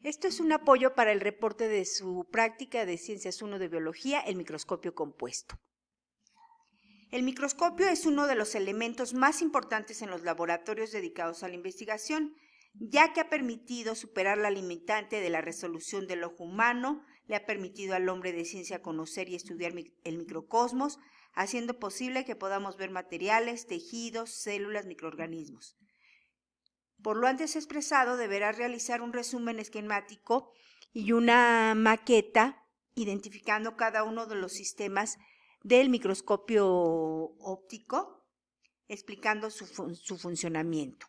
Esto es un apoyo para el reporte de su práctica de Ciencias 1 de Biología, el microscopio compuesto. El microscopio es uno de los elementos más importantes en los laboratorios dedicados a la investigación, ya que ha permitido superar la limitante de la resolución del ojo humano, le ha permitido al hombre de ciencia conocer y estudiar el microcosmos, haciendo posible que podamos ver materiales, tejidos, células, microorganismos. Por lo antes expresado, deberá realizar un resumen esquemático y una maqueta, identificando cada uno de los sistemas del microscopio óptico, explicando su funcionamiento.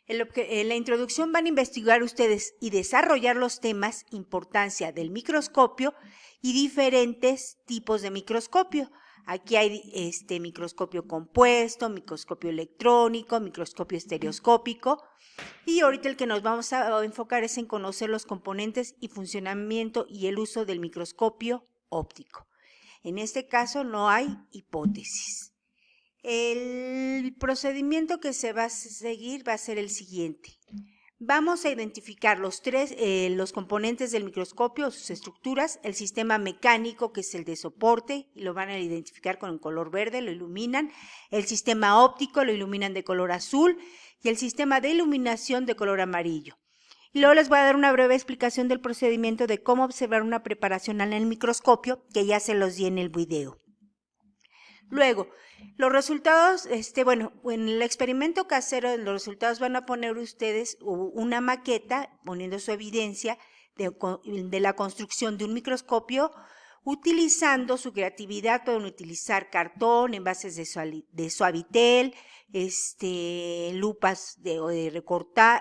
En la introducción van a investigar ustedes y desarrollar los temas importancia del microscopio y diferentes tipos de microscopio. Aquí hay microscopio compuesto, microscopio electrónico, microscopio estereoscópico, y ahorita el que nos vamos a enfocar es en conocer los componentes y funcionamiento y el uso del microscopio óptico. En este caso no hay hipótesis. El procedimiento que se va a seguir va a ser el siguiente. Vamos a identificar los componentes del microscopio, sus estructuras, el sistema mecánico, que es el de soporte, y lo van a identificar con el color verde, lo iluminan, el sistema óptico lo iluminan de color azul, y el sistema de iluminación de color amarillo. Y luego les voy a dar una breve explicación del procedimiento de cómo observar una preparación en el microscopio, que ya se los di en el video. Luego, los resultados, en el experimento casero, los resultados van a poner ustedes una maqueta, poniendo su evidencia de la construcción de un microscopio, utilizando su creatividad. Pueden utilizar cartón, envases de Suavitel, lupas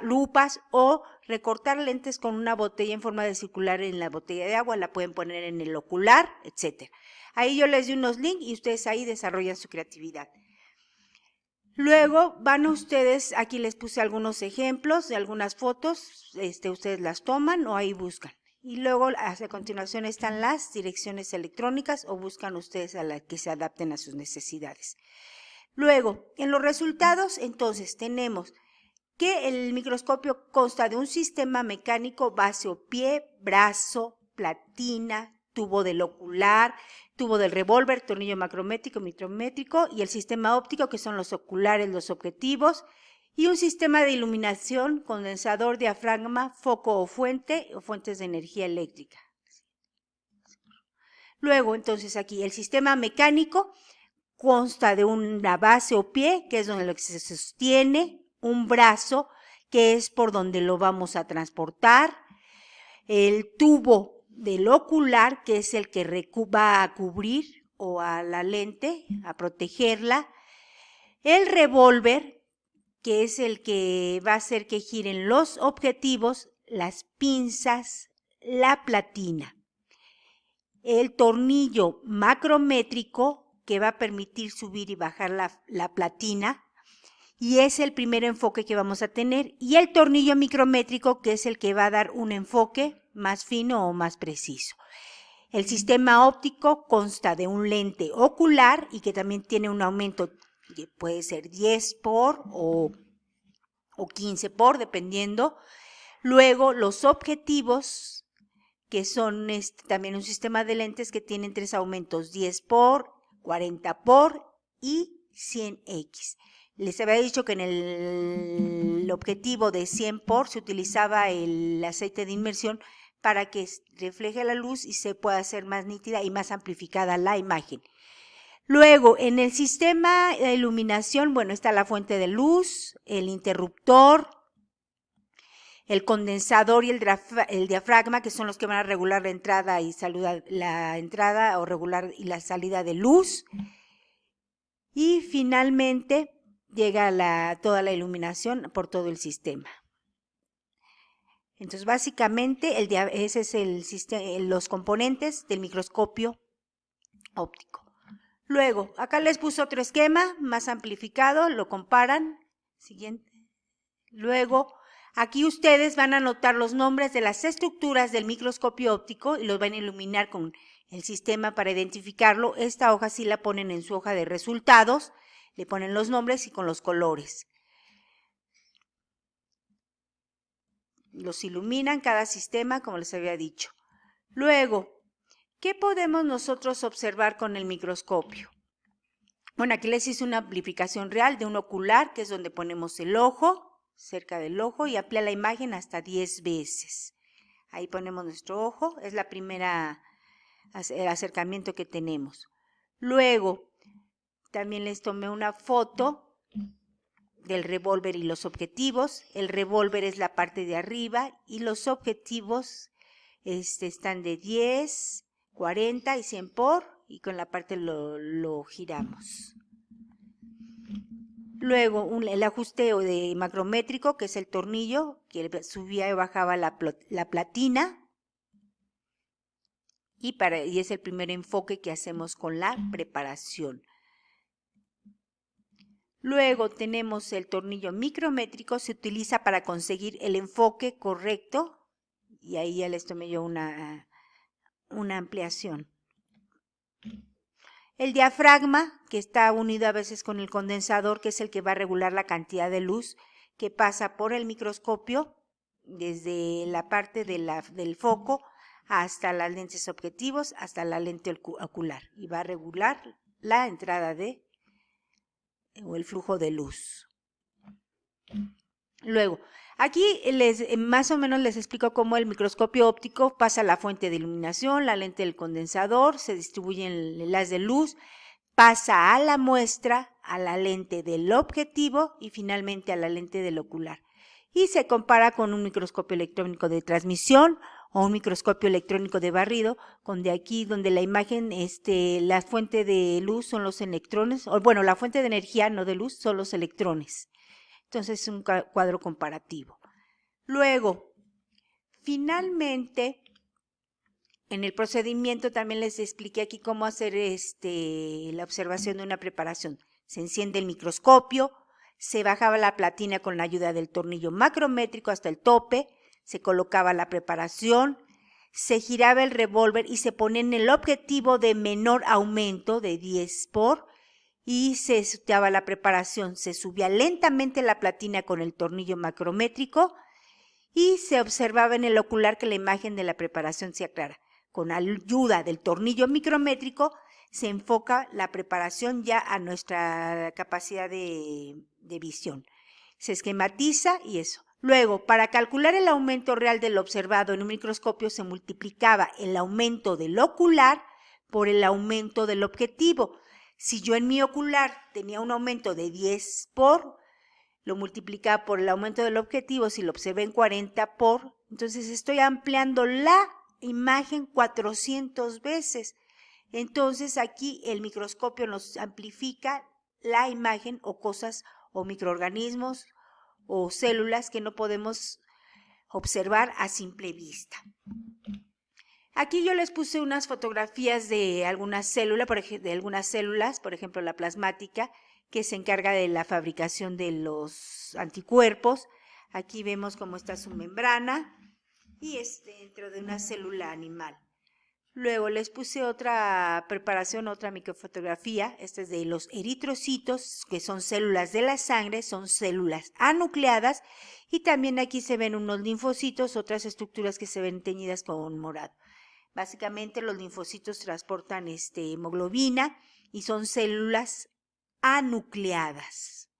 lupas, o recortar lentes con una botella en forma de circular en la botella de agua, la pueden poner en el ocular, etc. Ahí yo les di unos links y ustedes ahí desarrollan su creatividad. Luego van ustedes, aquí les puse algunos ejemplos de algunas fotos, ustedes las toman o ahí buscan. Y luego a continuación están las direcciones electrónicas o buscan ustedes a las que se adapten a sus necesidades. Luego, en los resultados, entonces, tenemos que el microscopio consta de un sistema mecánico base o pie, brazo, platina, tubo del ocular, tubo del revólver, tornillo macrométrico, micrométrico, y el sistema óptico, que son los oculares, los objetivos, y un sistema de iluminación, condensador, diafragma, foco o fuentes de energía eléctrica. Luego, entonces, aquí el sistema mecánico consta de una base o pie, que es donde lo que se sostiene, un brazo, que es por donde lo vamos a transportar, el tubo del ocular, que es el que va a cubrir o a la lente, a protegerla, el revólver, que es el que va a hacer que giren los objetivos, las pinzas, la platina, el tornillo macrométrico, que va a permitir subir y bajar la platina, y es el primer enfoque que vamos a tener, y el tornillo micrométrico, que es el que va a dar un enfoque más fino o más preciso. El sistema óptico consta de un lente ocular y que también tiene un aumento que puede ser 10 por o 15 por, dependiendo. Luego los objetivos, que son también un sistema de lentes que tienen 3 aumentos, 10 por, 40 por y 100x. Les había dicho que en el objetivo de 100 por se utilizaba el aceite de inmersión para que refleje la luz y se pueda hacer más nítida y más amplificada la imagen. Luego, en el sistema de iluminación, está la fuente de luz, el interruptor, el condensador y el diafragma, que son los que van a regular la entrada o regular y la salida de luz. Y finalmente llega toda la iluminación por todo el sistema. Entonces, básicamente, ese es los componentes del microscopio óptico. Luego, acá les puse otro esquema más amplificado, lo comparan. Siguiente. Luego, aquí ustedes van a anotar los nombres de las estructuras del microscopio óptico y los van a iluminar con el sistema para identificarlo. Esta hoja sí la ponen en su hoja de resultados, le ponen los nombres y con los colores. los iluminan cada sistema, como les había dicho. Luego, ¿qué podemos nosotros observar con el microscopio? Bueno, aquí les hice una amplificación real de un ocular, que es donde ponemos el ojo, cerca del ojo, y amplía la imagen hasta 10 veces. Ahí ponemos nuestro ojo, es la primera acercamiento que tenemos. Luego, también les tomé una foto del revólver y los objetivos. El revólver es la parte de arriba y los objetivos están de 10, 40 y 100 por, y con la parte lo giramos. Luego el ajusteo de macrométrico, que es el tornillo, que subía y bajaba la platina. Y es el primer enfoque que hacemos con la preparación. Luego tenemos el tornillo micrométrico, se utiliza para conseguir el enfoque correcto, y ahí ya les tomé yo una ampliación. El diafragma, que está unido a veces con el condensador, que es el que va a regular la cantidad de luz que pasa por el microscopio, desde la parte del foco hasta las lentes objetivos, hasta la lente ocular, y va a regular la entrada o el flujo de luz. Luego, aquí más o menos les explico cómo el microscopio óptico pasa la fuente de iluminación, la lente del condensador, se distribuyen el haz de luz, pasa a la muestra, a la lente del objetivo y finalmente a la lente del ocular. Y se compara con un microscopio electrónico de transmisión o un microscopio electrónico de barrido, donde la imagen, la fuente de luz son los electrones, o bueno, la fuente de energía, no de luz, son los electrones. Entonces es un cuadro comparativo. Luego, finalmente, en el procedimiento también les expliqué aquí cómo hacer la observación de una preparación. Se enciende el microscopio, se bajaba la platina con la ayuda del tornillo macrométrico hasta el tope, se colocaba la preparación, se giraba el revólver y se ponía en el objetivo de menor aumento de 10 por, y se estudiaba la preparación. Se subía lentamente la platina con el tornillo macrométrico y se observaba en el ocular que la imagen de la preparación se aclara. Con ayuda del tornillo micrométrico se enfoca la preparación ya a nuestra capacidad de visión. Se esquematiza y eso. Luego, para calcular el aumento real del observado en un microscopio se multiplicaba el aumento del ocular por el aumento del objetivo. Si yo en mi ocular tenía un aumento de 10 por, lo multiplicaba por el aumento del objetivo, si lo observé en 40 por, entonces estoy ampliando la imagen 400 veces. Entonces aquí el microscopio nos amplifica la imagen o cosas o microorganismos o células que no podemos observar a simple vista. Aquí yo les puse unas fotografías de algunas células, por ejemplo la plasmática, que se encarga de la fabricación de los anticuerpos. Aquí vemos cómo está su membrana y dentro de una célula animal. Luego les puse otra preparación, otra microfotografía. Esta es de los eritrocitos, que son células de la sangre, son células anucleadas. Y también aquí se ven unos linfocitos, otras estructuras que se ven teñidas con morado. Básicamente los linfocitos transportan hemoglobina y son células anucleadas,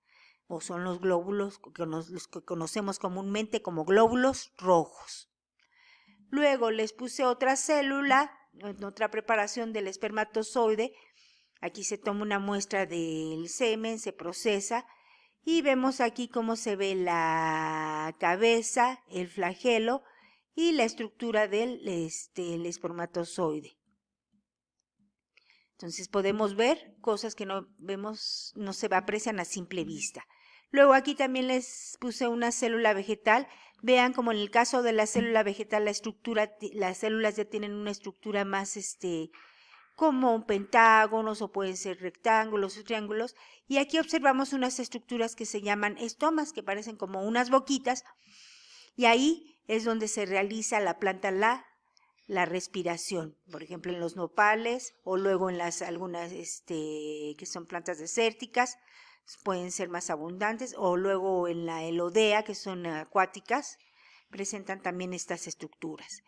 o son los glóbulos los que conocemos comúnmente como glóbulos rojos. Luego les puse otra célula, otra preparación del espermatozoide. Aquí se toma una muestra del semen, se procesa y vemos aquí cómo se ve la cabeza, el flagelo y la estructura del el espermatozoide. Entonces podemos ver cosas que no vemos, no se aprecian a simple vista. Luego aquí también les puse una célula vegetal. Vean como en el caso de la célula vegetal, las células ya tienen una estructura más como pentágonos o pueden ser rectángulos o triángulos. Y aquí observamos unas estructuras que se llaman estomas, que parecen como unas boquitas. Y ahí es donde se realiza la planta la respiración, por ejemplo en los nopales o luego en algunas que son plantas desérticas, pueden ser más abundantes, o luego en la elodea, que son acuáticas, presentan también estas estructuras.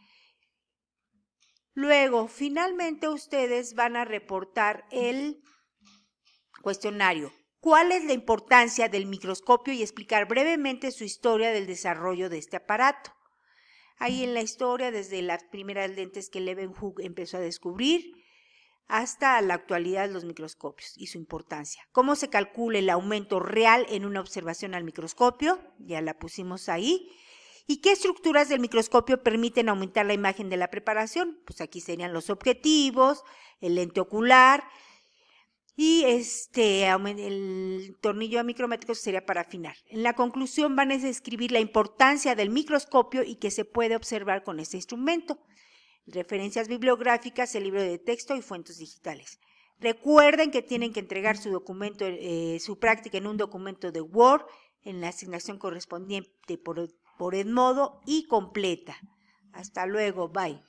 Luego, finalmente, ustedes van a reportar el cuestionario. ¿Cuál es la importancia del microscopio? Y explicar brevemente su historia del desarrollo de este aparato. Ahí en la historia, desde las primeras lentes que Leeuwenhoek empezó a descubrir, hasta la actualidad los microscopios y su importancia. ¿Cómo se calcula el aumento real en una observación al microscopio? Ya la pusimos ahí. ¿Y qué estructuras del microscopio permiten aumentar la imagen de la preparación? Pues aquí serían los objetivos, el lente ocular y el tornillo micrométrico sería para afinar. En la conclusión van a describir la importancia del microscopio y que se puede observar con este instrumento. Referencias bibliográficas, el libro de texto y fuentes digitales. Recuerden que tienen que entregar su documento, su práctica en un documento de Word en la asignación correspondiente por Edmodo y completa. Hasta luego, bye.